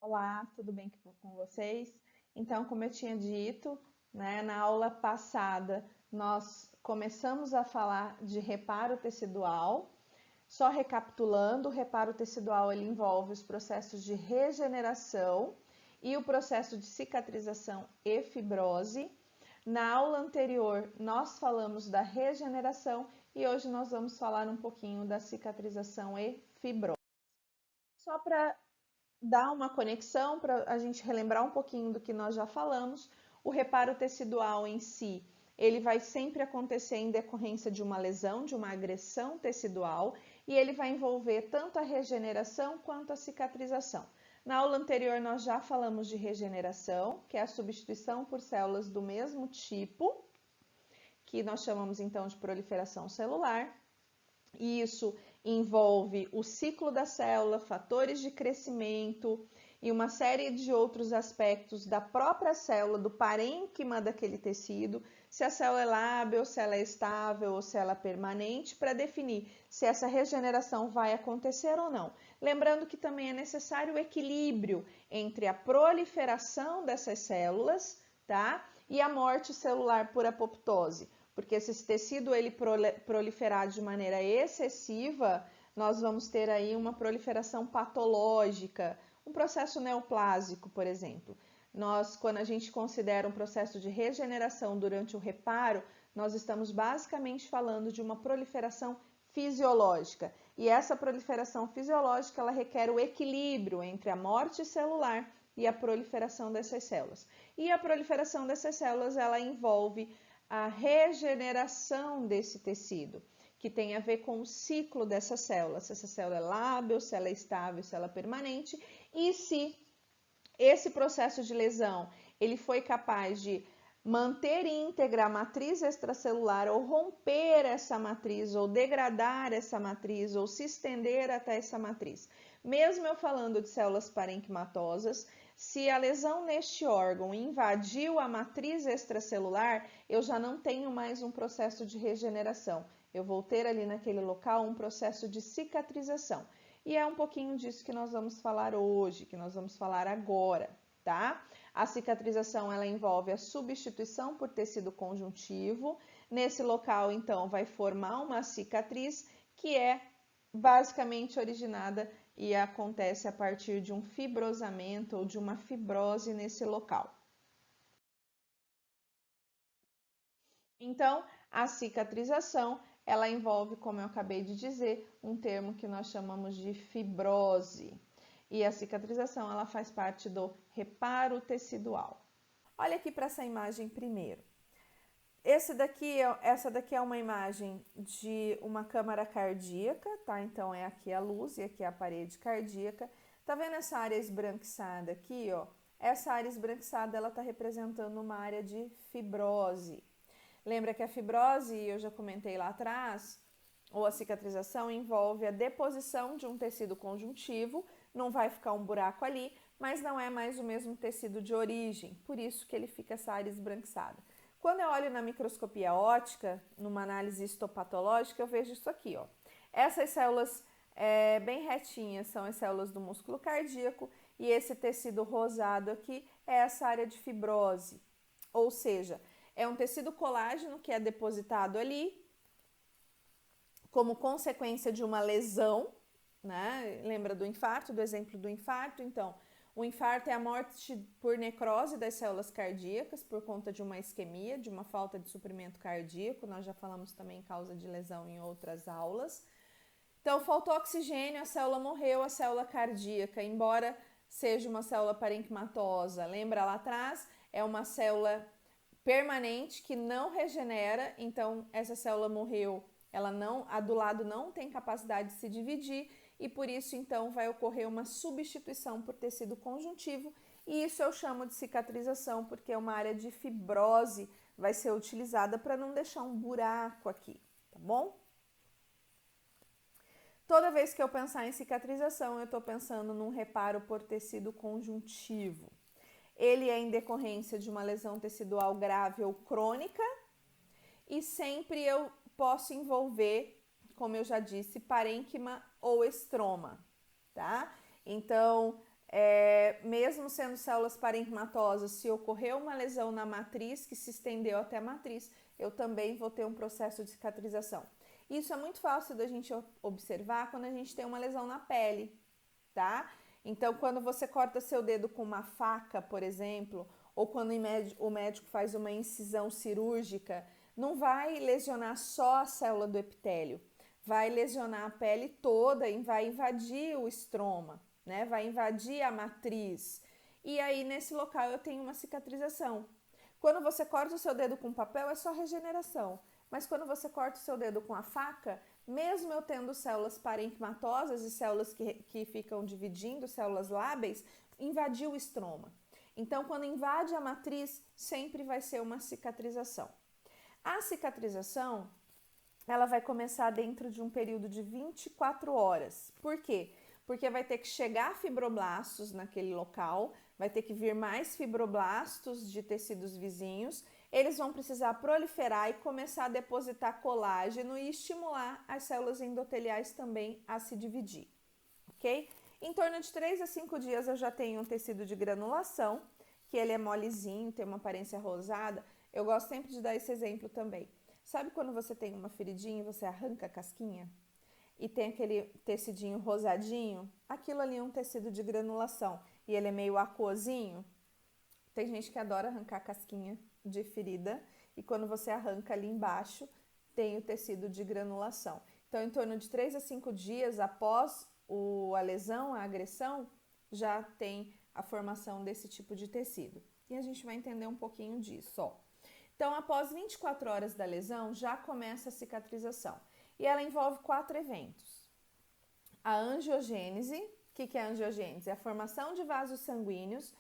Olá, tudo bem com vocês? Então, como eu tinha dito, na aula passada nós começamos a falar de reparo tecidual. Só recapitulando, o reparo tecidual ele envolve os processos de regeneração e o processo de cicatrização e fibrose. Na aula anterior, nós falamos da regeneração e hoje nós vamos falar um pouquinho da cicatrização e fibrose. Só para dar uma conexão, para a gente relembrar um pouquinho do que nós já falamos, o reparo tecidual em si, ele vai sempre acontecer em decorrência de uma lesão, de uma agressão tecidual, e ele vai envolver tanto a regeneração quanto a cicatrização. Na aula anterior nós já falamos de regeneração, que é a substituição por células do mesmo tipo, que nós chamamos então de proliferação celular. E isso envolve o ciclo da célula, fatores de crescimento e uma série de outros aspectos da própria célula, do parênquima daquele tecido, se a célula é lábil, se ela é estável ou se ela é permanente, para definir se essa regeneração vai acontecer ou não. Lembrando que também é necessário o equilíbrio entre a proliferação dessas células, tá? E a morte celular por apoptose. Porque se esse tecido ele proliferar de maneira excessiva, nós vamos ter aí uma proliferação patológica, um processo neoplásico, por exemplo. Quando a gente considera um processo de regeneração durante o reparo, nós estamos basicamente falando de uma proliferação fisiológica. E essa proliferação fisiológica, ela requer o equilíbrio entre a morte celular e a proliferação dessas células. E a proliferação dessas células, ela envolve a regeneração desse tecido, que tem a ver com o ciclo dessa célula, se essa célula é lábil, se ela é estável, se ela é permanente, e se esse processo de lesão ele foi capaz de manter íntegra a matriz extracelular ou romper essa matriz, ou degradar essa matriz, ou se estender até essa matriz. Mesmo eu falando de células parenquimatosas, se a lesão neste órgão invadiu a matriz extracelular, eu já não tenho mais um processo de regeneração. Eu vou ter ali naquele local um processo de cicatrização. E é um pouquinho disso que nós vamos falar hoje, que nós vamos falar agora, tá? A cicatrização ela envolve a substituição por tecido conjuntivo. Nesse local, então, vai formar uma cicatriz que é basicamente originada e acontece a partir de um fibrosamento ou de uma fibrose nesse local. Então, a cicatrização, ela envolve, como eu acabei de dizer, um termo que nós chamamos de fibrose. E a cicatrização, ela faz parte do reparo tecidual. Olha aqui para essa imagem primeiro. Essa daqui é uma imagem de uma câmara cardíaca, tá? Então é aqui a luz e aqui a parede cardíaca. Tá vendo essa área esbranquiçada aqui, ó? Essa área esbranquiçada, ela tá representando uma área de fibrose. Lembra que a fibrose, eu já comentei lá atrás, ou a cicatrização envolve a deposição de um tecido conjuntivo, não vai ficar um buraco ali, mas não é mais o mesmo tecido de origem, por isso que ele fica essa área esbranquiçada. Quando eu olho na microscopia óptica, numa análise histopatológica, eu vejo isso aqui, ó. Essas células bem retinhas são as células do músculo cardíaco e esse tecido rosado aqui é essa área de fibrose, ou seja, é um tecido colágeno que é depositado ali como consequência de uma lesão, né? Lembra do infarto, do exemplo do infarto? Então, o infarto é a morte por necrose das células cardíacas por conta de uma isquemia, de uma falta de suprimento cardíaco. Nós já falamos também em causa de lesão em outras aulas. Então, faltou oxigênio, a célula morreu, a célula cardíaca, embora seja uma célula parenquimatosa. Lembra lá atrás? É uma célula permanente que não regenera, então essa célula morreu, a do lado não tem capacidade de se dividir e por isso então vai ocorrer uma substituição por tecido conjuntivo e isso eu chamo de cicatrização porque é uma área de fibrose vai ser utilizada para não deixar um buraco aqui, tá bom? Toda vez que eu pensar em cicatrização, eu estou pensando num reparo por tecido conjuntivo. Ele é em decorrência de uma lesão tecidual grave ou crônica e sempre eu posso envolver, como eu já disse, parênquima ou estroma, tá? Então, mesmo sendo células parenquimatosas, se ocorreu uma lesão na matriz que se estendeu até a matriz, eu também vou ter um processo de cicatrização. Isso é muito fácil da gente observar quando a gente tem uma lesão na pele, tá? Então, quando você corta seu dedo com uma faca, por exemplo, ou quando o médico faz uma incisão cirúrgica, não vai lesionar só a célula do epitélio, vai lesionar a pele toda e vai invadir o estroma, né? Vai invadir a matriz. E aí, nesse local, eu tenho uma cicatrização. Quando você corta o seu dedo com papel, é só regeneração. Mas quando você corta o seu dedo com a faca, mesmo eu tendo células parenquimatosas e células que ficam dividindo, células lábeis, invadiu o estroma. Então, quando invade a matriz, sempre vai ser uma cicatrização. A cicatrização, ela vai começar dentro de um período de 24 horas. Por quê? Porque vai ter que chegar fibroblastos naquele local, vai ter que vir mais fibroblastos de tecidos vizinhos, eles vão precisar proliferar e começar a depositar colágeno e estimular as células endoteliais também a se dividir, ok? Em torno de 3 a 5 dias eu já tenho um tecido de granulação, que ele é molezinho, tem uma aparência rosada. Eu gosto sempre de dar esse exemplo também. Sabe quando você tem uma feridinha e você arranca a casquinha? E tem aquele tecidinho rosadinho? Aquilo ali é um tecido de granulação e ele é meio aquosinho. Tem gente que adora arrancar casquinha de ferida e quando você arranca ali embaixo tem o tecido de granulação. Então, em torno de 3 a 5 dias após a lesão, a agressão, já tem a formação desse tipo de tecido. E a gente vai entender um pouquinho disso, ó. Então, após 24 horas da lesão, já começa a cicatrização. E ela envolve 4 eventos. A angiogênese. O que é a angiogênese? É a formação de vasos sanguíneos,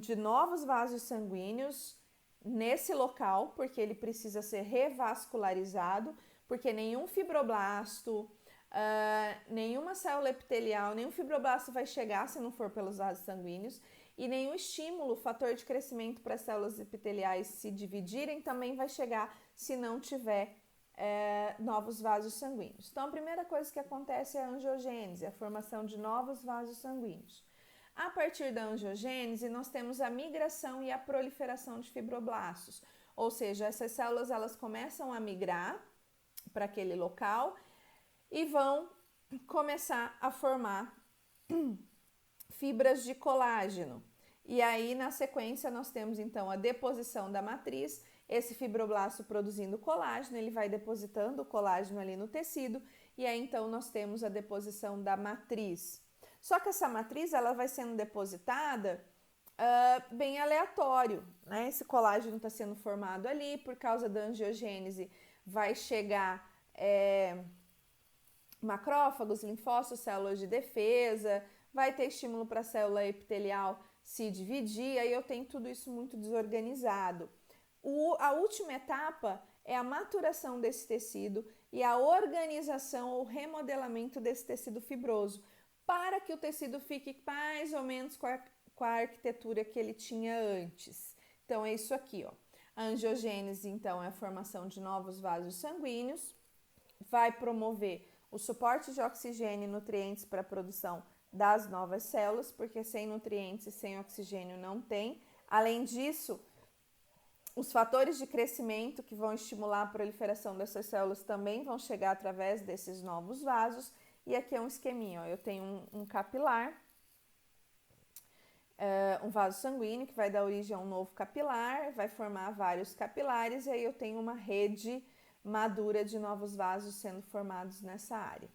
de novos vasos sanguíneos nesse local, porque ele precisa ser revascularizado, porque nenhum fibroblasto, nenhuma célula epitelial, nenhum fibroblasto vai chegar se não for pelos vasos sanguíneos, e nenhum estímulo, fator de crescimento para as células epiteliais se dividirem também vai chegar se não tiver novos vasos sanguíneos. Então, a primeira coisa que acontece é a angiogênese, a formação de novos vasos sanguíneos. A partir da angiogênese, nós temos a migração e a proliferação de fibroblastos, ou seja, essas células elas começam a migrar para aquele local e vão começar a formar fibras de colágeno. E aí, na sequência, nós temos então a deposição da matriz, esse fibroblasto produzindo colágeno, ele vai depositando o colágeno ali no tecido, e aí então nós temos a deposição da matriz. Só que essa matriz ela vai sendo depositada bem aleatório, né? Esse colágeno está sendo formado ali, por causa da angiogênese, vai chegar macrófagos, linfócitos, células de defesa, vai ter estímulo para a célula epitelial se dividir, aí eu tenho tudo isso muito desorganizado. A última etapa é a maturação desse tecido e a organização ou remodelamento desse tecido fibroso, para que o tecido fique mais ou menos com a arquitetura que ele tinha antes. Então, é isso aqui, ó. A angiogênese, então, é a formação de novos vasos sanguíneos, vai promover o suporte de oxigênio e nutrientes para a produção das novas células, porque sem nutrientes e sem oxigênio não tem. Além disso, os fatores de crescimento que vão estimular a proliferação dessas células também vão chegar através desses novos vasos. E aqui é um esqueminha, ó. Eu tenho um capilar, um vaso sanguíneo que vai dar origem a um novo capilar, vai formar vários capilares e aí eu tenho uma rede madura de novos vasos sendo formados nessa área.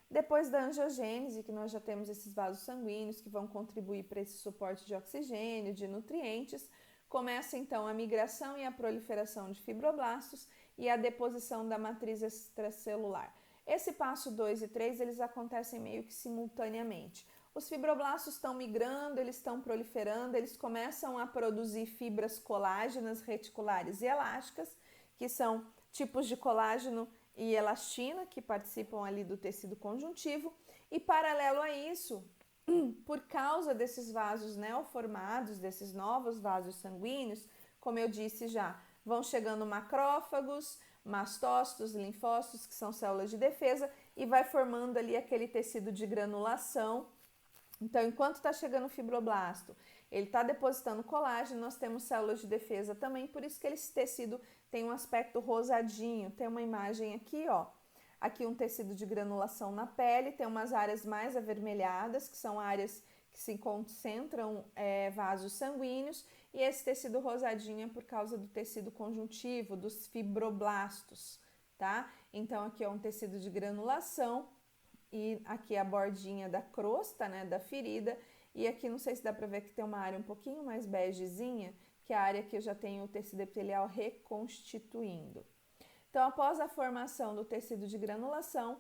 Depois da angiogênese, que nós já temos esses vasos sanguíneos que vão contribuir para esse suporte de oxigênio, de nutrientes, começa então a migração e a proliferação de fibroblastos e a deposição da matriz extracelular. Esse passo 2 e 3, eles acontecem meio que simultaneamente. Os fibroblastos estão migrando, eles estão proliferando, eles começam a produzir fibras colágenas reticulares e elásticas, que são tipos de colágeno e elastina, que participam ali do tecido conjuntivo. E paralelo a isso, por causa desses vasos neoformados, desses novos vasos sanguíneos, como eu disse já, vão chegando macrófagos, mastócitos, linfócitos, que são células de defesa, e vai formando ali aquele tecido de granulação Então, enquanto está chegando o fibroblasto, ele está depositando colágeno, nós temos células de defesa também, por isso que esse tecido tem um aspecto rosadinho. Tem uma imagem aqui, ó. Aqui um tecido de granulação na pele, tem umas áreas mais avermelhadas, que são áreas que se concentram vasos sanguíneos, e esse tecido rosadinho é por causa do tecido conjuntivo, dos fibroblastos, tá? Então, aqui é um tecido de granulação, e aqui a bordinha da crosta, né, da ferida, e aqui não sei se dá para ver que tem uma área um pouquinho mais begezinha, que é a área que eu já tenho o tecido epitelial reconstituindo. Então, após a formação do tecido de granulação,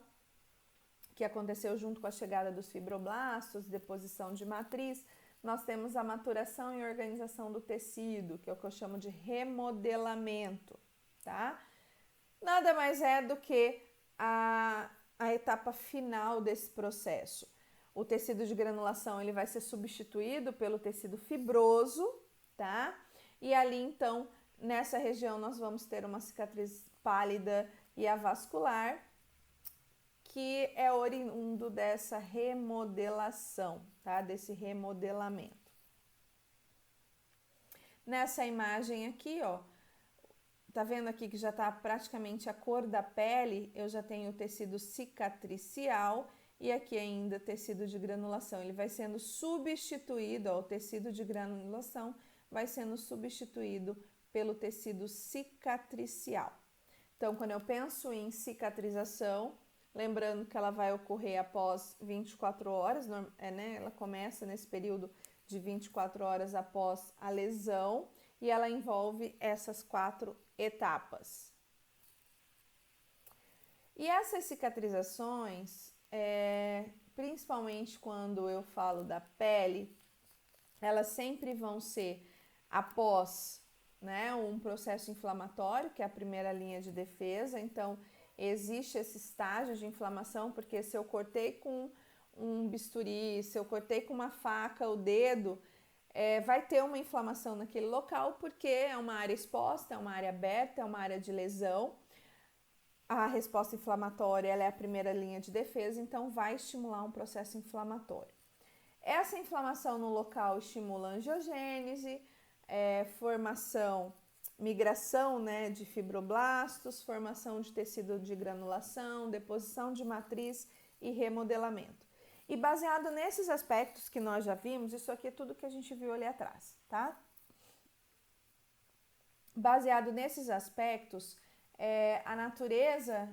que aconteceu junto com a chegada dos fibroblastos, deposição de matriz, nós temos a maturação e organização do tecido, que é o que eu chamo de remodelamento, tá? Nada mais é do que a etapa final desse processo. O tecido de granulação ele vai ser substituído pelo tecido fibroso, tá? E ali, então, nessa região nós vamos ter uma cicatriz pálida e avascular, que é oriundo dessa remodelação, tá? Desse remodelamento. Nessa imagem aqui, ó, tá vendo aqui que já tá praticamente a cor da pele? Eu já tenho o tecido cicatricial e aqui ainda tecido de granulação. Ele vai sendo substituído, ó, o tecido de granulação vai sendo substituído pelo tecido cicatricial. Então, quando eu penso em cicatrização, lembrando que ela vai ocorrer após 24 horas, né? Ela começa nesse período de 24 horas após a lesão e ela envolve essas 4 etapas. E essas cicatrizações, principalmente quando eu falo da pele, elas sempre vão ser após, né, um processo inflamatório, que é a primeira linha de defesa. Então, existe esse estágio de inflamação, porque se eu cortei com um bisturi, se eu cortei com uma faca o dedo, vai ter uma inflamação naquele local, porque é uma área exposta, é uma área aberta, é uma área de lesão. A resposta inflamatória ela é a primeira linha de defesa, então vai estimular um processo inflamatório. Essa inflamação no local estimula a angiogênese, migração, né, de fibroblastos, formação de tecido de granulação, deposição de matriz e remodelamento. E baseado nesses aspectos que nós já vimos, isso aqui é tudo que a gente viu ali atrás, tá? Baseado nesses aspectos, a natureza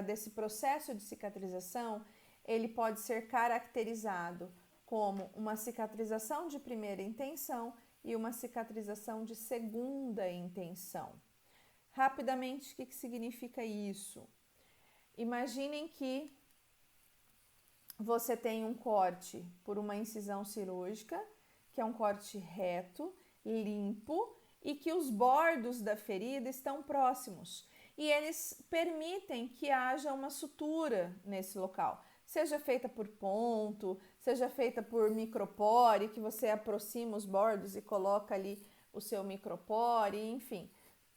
desse processo de cicatrização, ele pode ser caracterizado como uma cicatrização de primeira intenção e uma cicatrização de segunda intenção. Rapidamente, o que significa isso? Imaginem que você tem um corte por uma incisão cirúrgica, que é um corte reto, limpo, e que os bordos da ferida estão próximos. E eles permitem que haja uma sutura nesse local. Seja feita por ponto, seja feita por micropore, que você aproxima os bordos e coloca ali o seu micropore, enfim.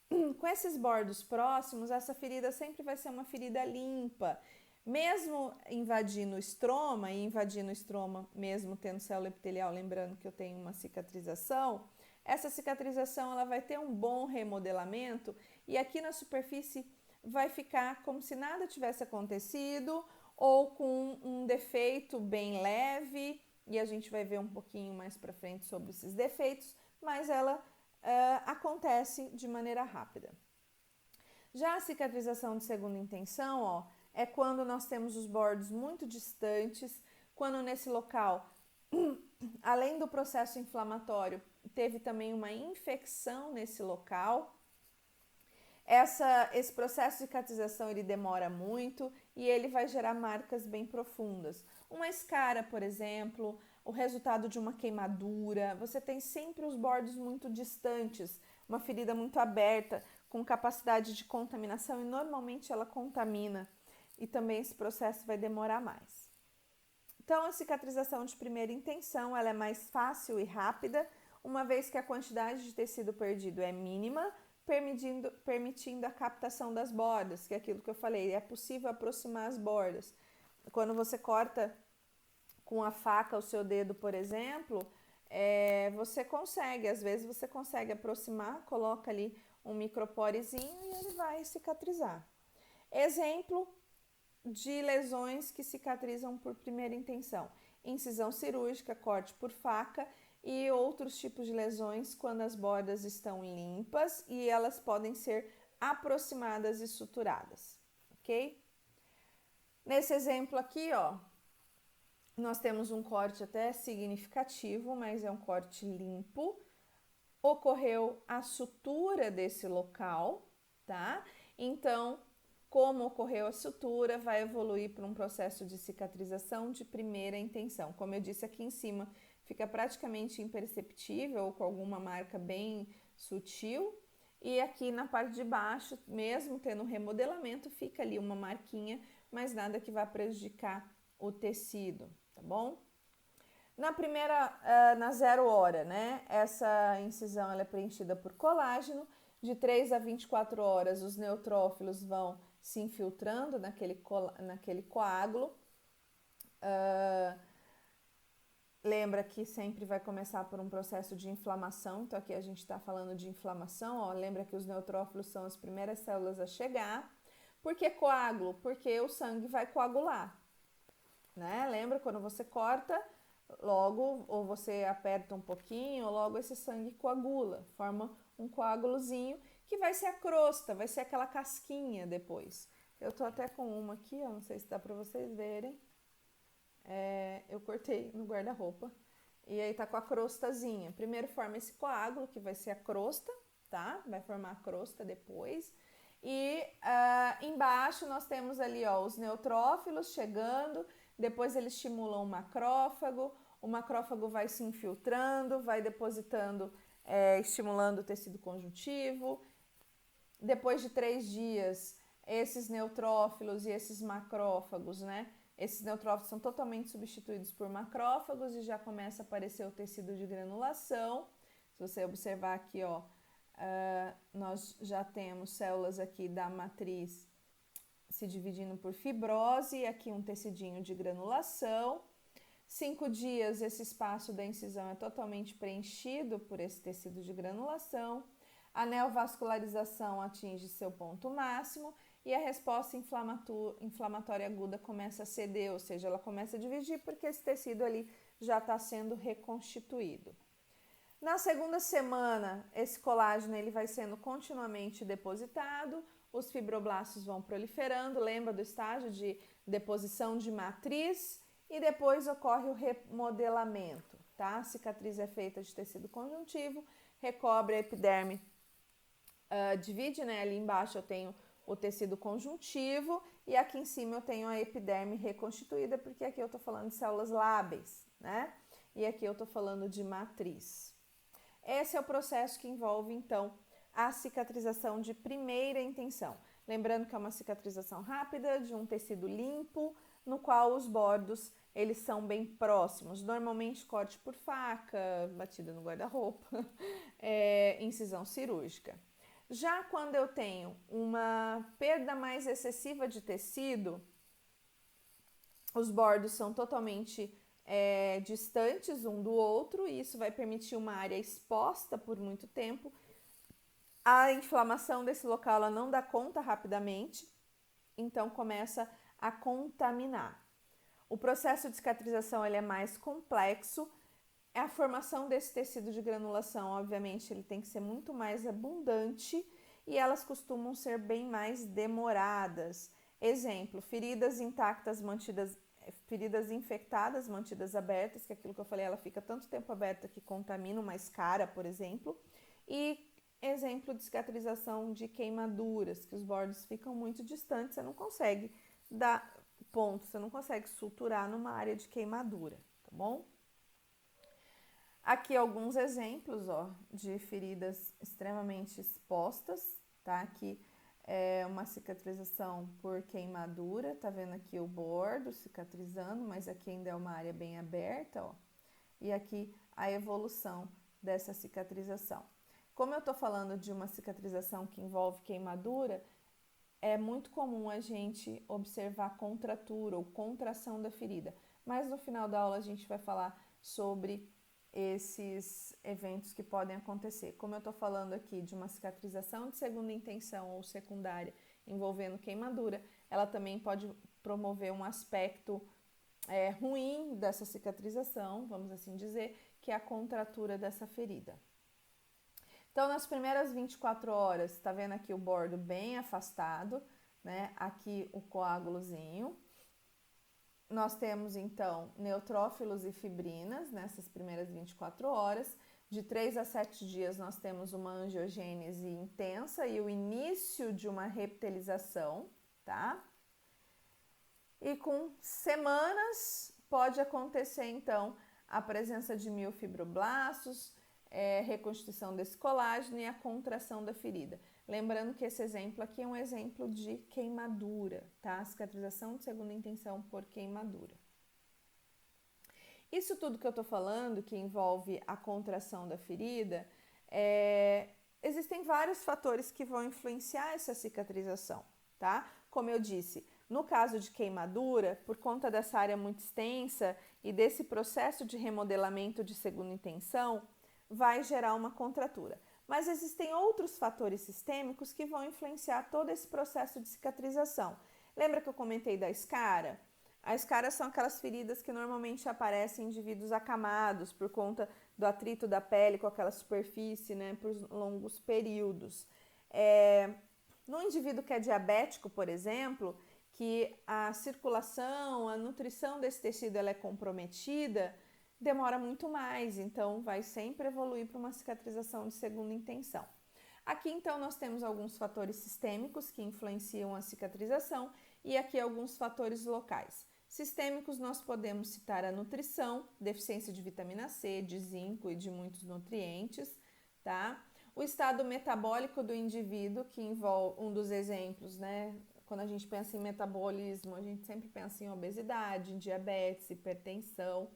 Com esses bordos próximos, essa ferida sempre vai ser uma ferida limpa. Mesmo invadindo o estroma, e invadindo o estroma mesmo tendo célula epitelial, lembrando que eu tenho uma cicatrização, essa cicatrização ela vai ter um bom remodelamento e aqui na superfície vai ficar como se nada tivesse acontecido ou com um defeito bem leve, e a gente vai ver um pouquinho mais para frente sobre esses defeitos, mas ela acontece de maneira rápida. Já a cicatrização de segunda intenção, ó, é quando nós temos os bordos muito distantes, quando nesse local, além do processo inflamatório, teve também uma infecção nesse local. Esse processo de cicatrização ele demora muito e ele vai gerar marcas bem profundas. Uma escara, por exemplo, o resultado de uma queimadura, você tem sempre os bordos muito distantes, uma ferida muito aberta, com capacidade de contaminação e normalmente ela contamina e também esse processo vai demorar mais. Então, a cicatrização de primeira intenção ela é mais fácil e rápida, uma vez que a quantidade de tecido perdido é mínima, permitindo a captação das bordas, que é aquilo que eu falei, é possível aproximar as bordas. Quando você corta com a faca o seu dedo, por exemplo, você consegue, às vezes você consegue aproximar, coloca ali um microporezinho e ele vai cicatrizar. Exemplo de lesões que cicatrizam por primeira intenção: incisão cirúrgica, corte por faca e outros tipos de lesões quando as bordas estão limpas e elas podem ser aproximadas e suturadas, ok? Nesse exemplo aqui, ó, nós temos um corte até significativo, mas é um corte limpo. Ocorreu a sutura desse local, tá? Então, como ocorreu a sutura, vai evoluir para um processo de cicatrização de primeira intenção. Como eu disse aqui em cima, fica praticamente imperceptível ou com alguma marca bem sutil. E aqui na parte de baixo, mesmo tendo remodelamento, fica ali uma marquinha, mas nada que vá prejudicar o tecido, tá bom? Na 0 hora, né? Essa incisão ela é preenchida por colágeno. De 3 a 24 horas, os neutrófilos vão se infiltrando naquele coágulo. Lembra que sempre vai começar por um processo de inflamação, então aqui a gente está falando de inflamação, ó. Lembra que os neutrófilos são as primeiras células a chegar. Por que coágulo? Porque o sangue vai coagular, né? Lembra quando você corta, logo, ou você aperta um pouquinho, logo esse sangue coagula, forma um coágulozinho que vai ser a crosta, vai ser aquela casquinha depois. Eu tô até com uma aqui, ó, não sei se dá pra vocês verem. Eu cortei no guarda-roupa e aí tá com a crostazinha. Primeiro forma esse coágulo, que vai ser a crosta, tá? Vai formar a crosta depois. E embaixo nós temos ali, ó, os neutrófilos chegando, depois eles estimulam o macrófago vai se infiltrando, vai depositando, estimulando o tecido conjuntivo. Depois de 3 dias, esses neutrófilos e esses macrófagos, né? Esses neutrófilos são totalmente substituídos por macrófagos e já começa a aparecer o tecido de granulação. Se você observar aqui, ó, nós já temos células aqui da matriz se dividindo por fibrose e aqui um tecidinho de granulação. 5 dias, esse espaço da incisão é totalmente preenchido por esse tecido de granulação. A neovascularização atinge seu ponto máximo e a resposta inflamatória aguda começa a ceder, ou seja, ela começa a dividir porque esse tecido ali já está sendo reconstituído. Na segunda semana, esse colágeno ele vai sendo continuamente depositado, os fibroblastos vão proliferando, lembra do estágio de deposição de matriz e depois ocorre o remodelamento, tá? A cicatriz é feita de tecido conjuntivo, recobre a epiderme, divide, né? Ali embaixo eu tenho o tecido conjuntivo e aqui em cima eu tenho a epiderme reconstituída, porque aqui eu tô falando de células lábeis, né? E aqui eu tô falando de matriz. Esse é o processo que envolve, então, a cicatrização de primeira intenção. Lembrando que é uma cicatrização rápida, de um tecido limpo, no qual os bordos, eles são bem próximos. Normalmente, corte por faca, batida no guarda-roupa, incisão cirúrgica. Já quando eu tenho uma perda mais excessiva de tecido, os bordos são totalmente distantes um do outro e isso vai permitir uma área exposta por muito tempo. A inflamação desse local ela não dá conta rapidamente, então começa a contaminar. O processo de cicatrização ele é mais complexo. A formação desse tecido de granulação, obviamente, ele tem que ser muito mais abundante e elas costumam ser bem mais demoradas. Exemplo, feridas intactas mantidas, feridas infectadas mantidas abertas, que é aquilo que eu falei, ela fica tanto tempo aberta que contamina uma escara, por exemplo. E exemplo de cicatrização de queimaduras, que os bordos ficam muito distantes, você não consegue dar ponto, você não consegue suturar numa área de queimadura, tá bom? Aqui alguns exemplos, ó, de feridas extremamente expostas, tá? Aqui é uma cicatrização por queimadura, tá vendo aqui o bordo cicatrizando, mas aqui ainda é uma área bem aberta, ó. E aqui a evolução dessa cicatrização. Como eu tô falando de uma cicatrização que envolve queimadura, é muito comum a gente observar contratura ou contração da ferida, mas no final da aula a gente vai falar sobre esses eventos que podem acontecer. Como eu estou falando aqui de uma cicatrização de segunda intenção ou secundária envolvendo queimadura, ela também pode promover um aspecto ruim dessa cicatrização, vamos assim dizer, que é a contratura dessa ferida. Então, nas primeiras 24 horas, tá vendo aqui o bordo bem afastado, né? Aqui o coágulozinho. Nós temos, então, neutrófilos e fibrinas nessas primeiras 24 horas. De 3 a 7 dias, nós temos uma angiogênese intensa e o início de uma reptilização, tá? E com semanas, pode acontecer, então, a presença de miofibroblastos, reconstituição desse colágeno e a contração da ferida. Lembrando que esse exemplo aqui é um exemplo de queimadura, tá? Cicatrização de segunda intenção por queimadura. Isso tudo que eu tô falando, que envolve a contração da ferida, existem vários fatores que vão influenciar essa cicatrização, tá? Como eu disse, no caso de queimadura, por conta dessa área muito extensa e desse processo de remodelamento de segunda intenção, vai gerar uma contratura. Mas existem outros fatores sistêmicos que vão influenciar todo esse processo de cicatrização. Lembra que eu comentei da escara? As escaras são aquelas feridas que normalmente aparecem em indivíduos acamados por conta do atrito da pele com aquela superfície, né, por longos períodos. No indivíduo que é diabético, por exemplo, que a circulação, a nutrição desse tecido ela é comprometida, demora muito mais, então vai sempre evoluir para uma cicatrização de segunda intenção. Aqui então nós temos alguns fatores sistêmicos que influenciam a cicatrização e aqui alguns fatores locais. Sistêmicos nós podemos citar a nutrição, deficiência de vitamina C, de zinco e de muitos nutrientes, tá? O estado metabólico do indivíduo, que envolve um dos exemplos, né? Quando a gente pensa em metabolismo, a gente sempre pensa em obesidade, em diabetes, hipertensão,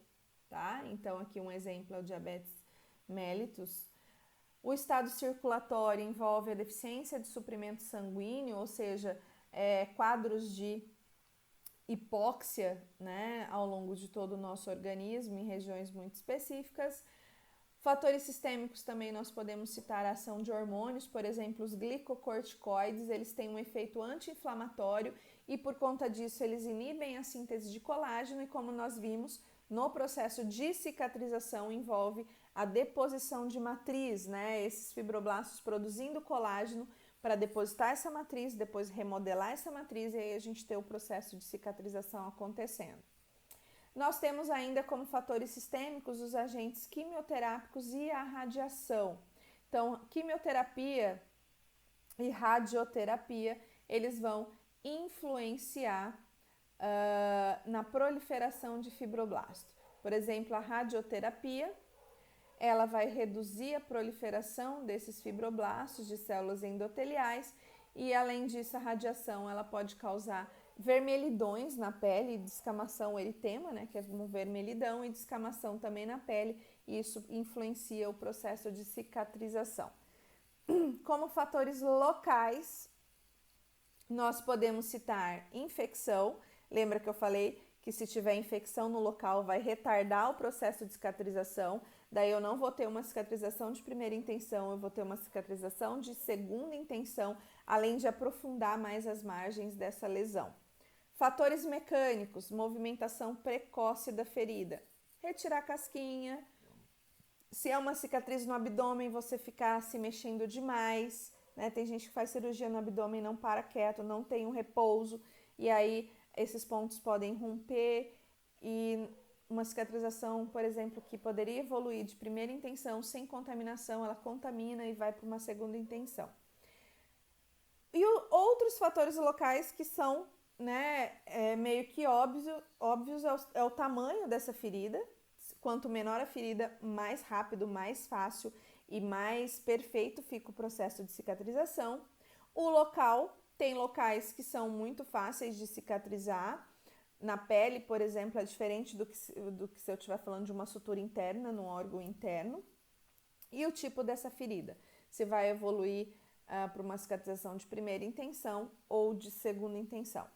tá? Então aqui um exemplo é o diabetes mellitus. O estado circulatório envolve a deficiência de suprimento sanguíneo, ou seja, quadros de hipóxia, né, ao longo de todo o nosso organismo em regiões muito específicas. Fatores sistêmicos também nós podemos citar a ação de hormônios, por exemplo, os glicocorticoides, eles têm um efeito anti-inflamatório e por conta disso eles inibem a síntese de colágeno e como nós vimos, no processo de cicatrização envolve a deposição de matriz, né? Esses fibroblastos produzindo colágeno para depositar essa matriz, depois remodelar essa matriz e aí a gente tem o processo de cicatrização acontecendo. Nós temos ainda como fatores sistêmicos os agentes quimioterápicos e a radiação. Então, quimioterapia e radioterapia, eles vão influenciar na proliferação de fibroblasto. Por exemplo, a radioterapia, ela vai reduzir a proliferação desses fibroblastos de células endoteliais e, além disso, a radiação ela pode causar vermelhidões na pele, descamação eritema, né, que é um vermelhidão, e descamação também na pele, e isso influencia o processo de cicatrização. Como fatores locais, nós podemos citar infecção. Lembra que eu falei que se tiver infecção no local vai retardar o processo de cicatrização, daí eu não vou ter uma cicatrização de primeira intenção, eu vou ter uma cicatrização de segunda intenção, além de aprofundar mais as margens dessa lesão. Fatores mecânicos, movimentação precoce da ferida, retirar a casquinha, se é uma cicatriz no abdômen, você ficar se mexendo demais, né? Tem gente que faz cirurgia no abdômen, não para quieto, não tem um repouso, e aí esses pontos podem romper e uma cicatrização, por exemplo, que poderia evoluir de primeira intenção sem contaminação, ela contamina e vai para uma segunda intenção. E outros fatores locais que são, né, meio que óbvios é o tamanho dessa ferida. Quanto menor a ferida, mais rápido, mais fácil e mais perfeito fica o processo de cicatrização. O local, tem locais que são muito fáceis de cicatrizar. Na pele, por exemplo, é diferente do que se eu estiver falando de uma sutura interna, num órgão interno. E o tipo dessa ferida, se vai evoluir para uma cicatrização de primeira intenção ou de segunda intenção.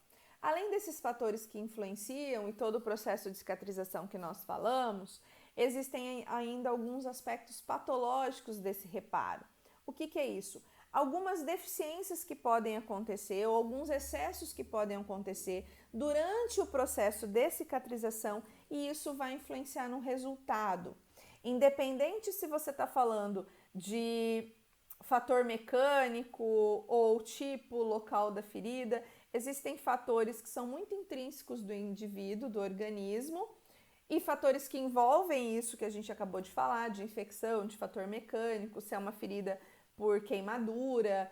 Além desses fatores que influenciam e todo o processo de cicatrização que nós falamos, existem ainda alguns aspectos patológicos desse reparo. O que é isso? Algumas deficiências que podem acontecer ou alguns excessos que podem acontecer durante o processo de cicatrização e isso vai influenciar no resultado. Independente se você está falando de fator mecânico ou tipo local da ferida, existem fatores que são muito intrínsecos do indivíduo, do organismo, e fatores que envolvem isso que a gente acabou de falar, de infecção, de fator mecânico, se é uma ferida por queimadura,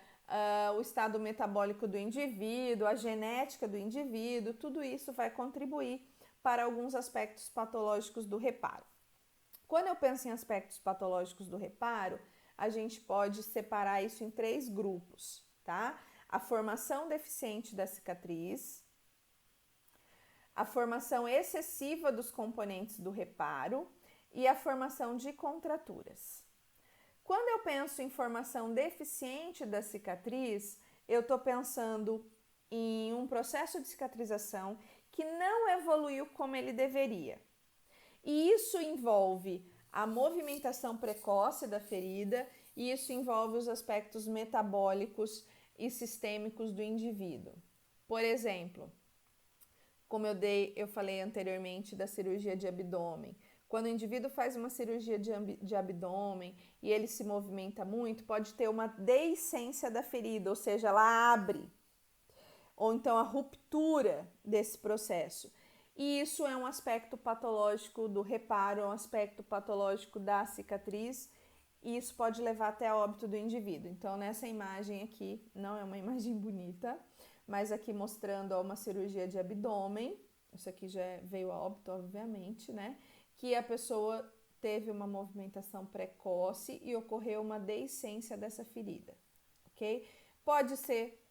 o estado metabólico do indivíduo, a genética do indivíduo, tudo isso vai contribuir para alguns aspectos patológicos do reparo. Quando eu penso em aspectos patológicos do reparo, a gente pode separar isso em 3 grupos, tá? A formação deficiente da cicatriz, a formação excessiva dos componentes do reparo e a formação de contraturas. Quando eu penso em formação deficiente da cicatriz, eu estou pensando em um processo de cicatrização que não evoluiu como ele deveria. E isso envolve a movimentação precoce da ferida e isso envolve os aspectos metabólicos e sistêmicos do indivíduo. Por exemplo, como eu falei anteriormente da cirurgia de abdômen. Quando o indivíduo faz uma cirurgia de abdômen e ele se movimenta muito, pode ter uma deiscência da ferida, ou seja, ela abre, ou então a ruptura desse processo. E isso é um aspecto patológico do reparo, é um aspecto patológico da cicatriz, e isso pode levar até a óbito do indivíduo. Então, nessa imagem aqui, não é uma imagem bonita, mas aqui mostrando uma cirurgia de abdômen, isso aqui já veio a óbito, obviamente, né? Que a pessoa teve uma movimentação precoce e ocorreu uma deiscência dessa ferida, ok? Pode ser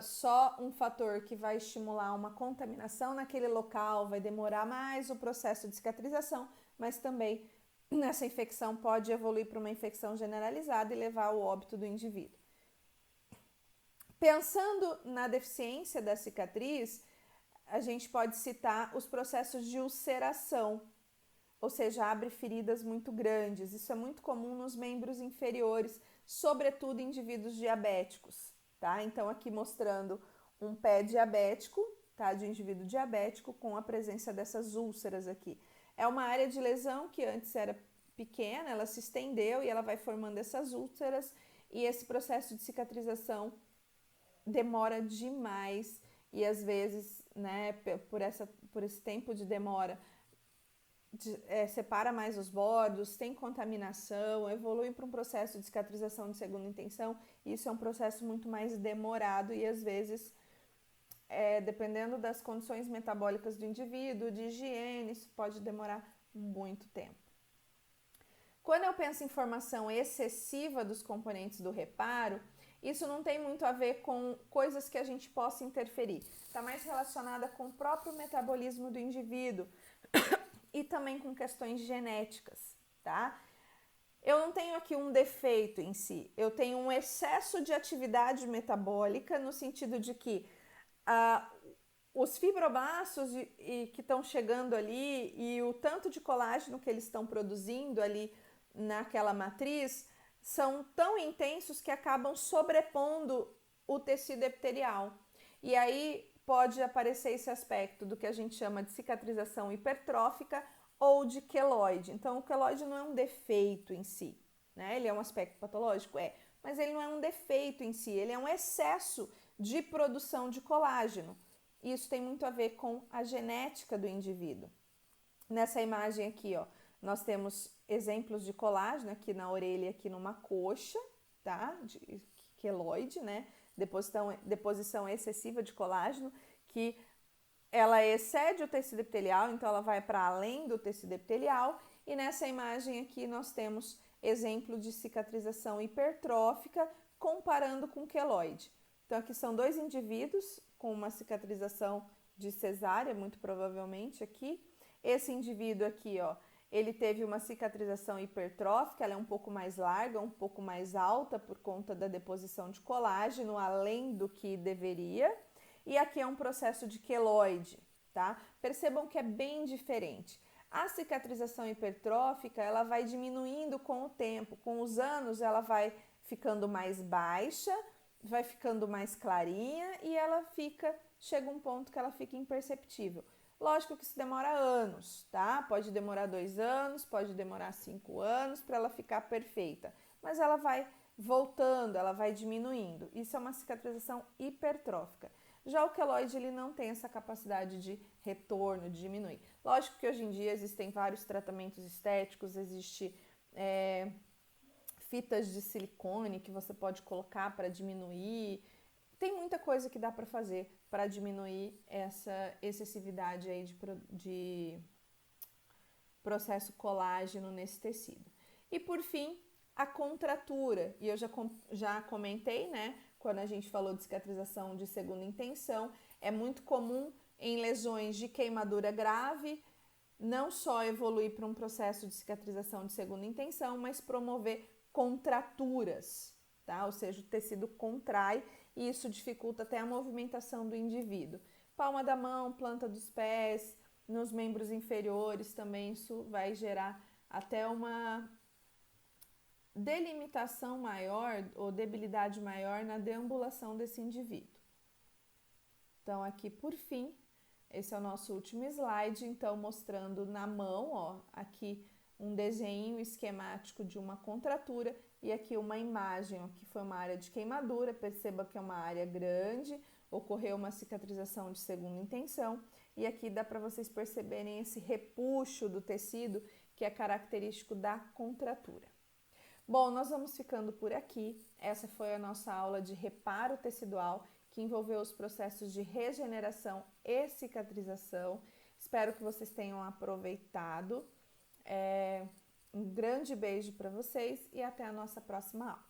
só um fator que vai estimular uma contaminação naquele local, vai demorar mais o processo de cicatrização, mas também essa infecção pode evoluir para uma infecção generalizada e levar ao óbito do indivíduo. Pensando na deficiência da cicatriz, a gente pode citar os processos de ulceração, ou seja, abre feridas muito grandes. Isso é muito comum nos membros inferiores, sobretudo em indivíduos diabéticos, tá? Então, aqui mostrando um pé diabético, tá? De um indivíduo diabético com a presença dessas úlceras aqui. É uma área de lesão que antes era pequena, ela se estendeu e ela vai formando essas úlceras e esse processo de cicatrização demora demais e às vezes, né, por esse tempo de demora, separa mais os bordos, tem contaminação, evolui para um processo de cicatrização de segunda intenção. Isso é um processo muito mais demorado e às vezes, dependendo das condições metabólicas do indivíduo, de higiene, isso pode demorar muito tempo. Quando eu penso em formação excessiva dos componentes do reparo, isso não tem muito a ver com coisas que a gente possa interferir. Está mais relacionada com o próprio metabolismo do indivíduo e também com questões genéticas, tá? Eu não tenho aqui um defeito em si, eu tenho um excesso de atividade metabólica no sentido de que os fibroblastos que estão chegando ali e o tanto de colágeno que eles estão produzindo ali naquela matriz são tão intensos que acabam sobrepondo o tecido epitelial. E aí pode aparecer esse aspecto do que a gente chama de cicatrização hipertrófica ou de queloide. Então, o queloide não é um defeito em si, né? Ele é um aspecto patológico? Mas ele não é um defeito em si, ele é um excesso de produção de colágeno. Isso tem muito a ver com a genética do indivíduo. Nessa imagem aqui, ó, nós temos exemplos de colágeno aqui na orelha, aqui numa coxa, tá? De queloide, né? Deposição excessiva de colágeno, que ela excede o tecido epitelial, então ela vai para além do tecido epitelial. E nessa imagem aqui nós temos exemplo de cicatrização hipertrófica comparando com queloide. Então aqui são 2 indivíduos com uma cicatrização de cesárea, muito provavelmente aqui. Esse indivíduo aqui, ó, ele teve uma cicatrização hipertrófica, ela é um pouco mais larga, um pouco mais alta por conta da deposição de colágeno, além do que deveria. E aqui é um processo de queloide, tá? Percebam que é bem diferente. A cicatrização hipertrófica, ela vai diminuindo com o tempo. Com os anos, ela vai ficando mais baixa, vai ficando mais clarinha e chega um ponto que ela fica imperceptível. Lógico que isso demora anos, tá? Pode demorar 2 anos, pode demorar 5 anos para ela ficar perfeita, mas ela vai voltando, ela vai diminuindo. Isso é uma cicatrização hipertrófica. Já o queloide, ele não tem essa capacidade de retorno, de diminuir. Lógico que hoje em dia existem vários tratamentos estéticos, existe fitas de silicone que você pode colocar para diminuir. Tem muita coisa que dá para fazer para diminuir essa excessividade aí de processo colágeno nesse tecido. E por fim, a contratura. E eu já comentei, né? Quando a gente falou de cicatrização de segunda intenção, é muito comum em lesões de queimadura grave, não só evoluir para um processo de cicatrização de segunda intenção, mas promover contraturas, tá? Ou seja, o tecido contrai e isso dificulta até a movimentação do indivíduo. Palma da mão, planta dos pés, nos membros inferiores também isso vai gerar até uma delimitação maior ou debilidade maior na deambulação desse indivíduo. Então, aqui por fim, esse é o nosso último slide, então mostrando na mão, ó, aqui um desenho esquemático de uma contratura e aqui uma imagem, ó, que foi uma área de queimadura, perceba que é uma área grande, ocorreu uma cicatrização de segunda intenção e aqui dá para vocês perceberem esse repuxo do tecido que é característico da contratura. Bom, nós vamos ficando por aqui. Essa foi a nossa aula de reparo tecidual, que envolveu os processos de regeneração e cicatrização. Espero que vocês tenham aproveitado. Um grande beijo para vocês e até a nossa próxima aula.